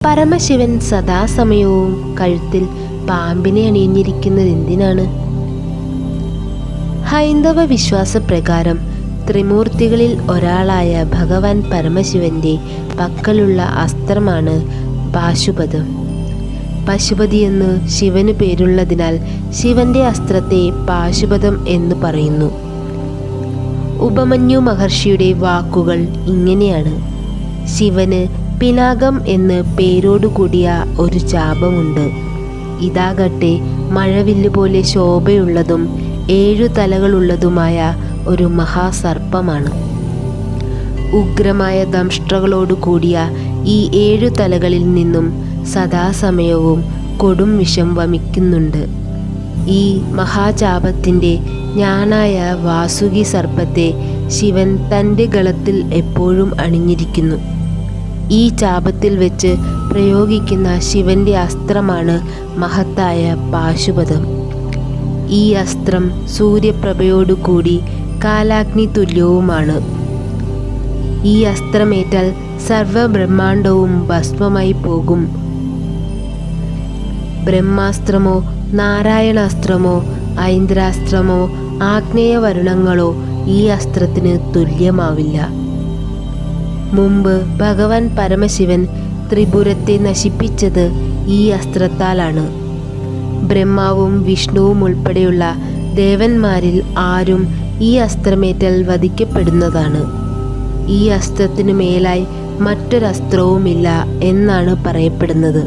പരമശിവൻ സദാസമയവും കഴുത്തിൽ പാമ്പിനെ അണിഞ്ഞിരിക്കുന്നത് എന്തിനാണ്? ഹൈന്ദവ വിശ്വാസപ്രകാരം ത്രിമൂർത്തികളിൽ ഒരാളായ ഭഗവാൻ പരമശിവന്റെ പക്കലുള്ള അസ്ത്രമാണ് പാശുപതം. പശുപതി എന്ന് ശിവന് പേരുള്ളതിനാൽ ശിവന്റെ അസ്ത്രത്തെ പാശുപതം എന്ന് പറയുന്നു. ഉപമന്യു മഹർഷിയുടെ വാക്കുകൾ ഇങ്ങനെയാണ്: ശിവന് പിനാകം എന്ന് പേരോടുകൂടിയ ഒരു ചാപമുണ്ട്. ഇതാകട്ടെ മഴവില്ല് പോലെ ശോഭയുള്ളതും 7 തലകളുള്ളതുമായ ഒരു മഹാസർപ്പമാണ്. ഉഗ്രമായ ദംഷ്ട്രകളോടു കൂടിയ ഈ 7 തലകളിൽ നിന്നും സദാസമയവും കൊടും വിഷം വമിക്കുന്നുണ്ട്. ഈ മഹാചാപത്തിൻ്റെ ഞാനായ വാസുകി സർപ്പത്തെ ശിവൻ തൻ്റെ ഗളത്തിൽ എപ്പോഴും അണിഞ്ഞിരിക്കുന്നു. ഈ ചാപത്തിൽ വെച്ച് പ്രയോഗിക്കുന്ന ശിവന്റെ അസ്ത്രമാണ് മഹത്തായ പാശുപതം. ഈ അസ്ത്രം സൂര്യപ്രഭയോടുകൂടി കാലാഗ്നി തുല്യവുമാണ്. ഈ അസ്ത്രമേറ്റാൽ സർവബ്രഹ്മാണ്ടവും ഭസ്മമായി പോകും. ബ്രഹ്മാസ്ത്രമോ നാരായണാസ്ത്രമോ ഐന്ദ്രാസ്ത്രമോ ആഗ്നേയവരുണങ്ങളോ ഈ അസ്ത്രത്തിന് തുല്യമാവില്ല. മുമ്പ് ഭഗവാൻ പരമശിവൻ ത്രിപുരത്തെ നശിപ്പിച്ചത് ഈ അസ്ത്രത്താലാണ്. ബ്രഹ്മാവും വിഷ്ണുവും ഉൾപ്പെടെയുള്ള ദേവന്മാരിൽ ആരും ഈ അസ്ത്രമേറ്റാൽ വധിക്കപ്പെടുന്നതാണ്. ഈ അസ്ത്രത്തിനു മേലായി മറ്റൊരസ്ത്രവുമില്ല എന്നാണ് പറയപ്പെടുന്നത്.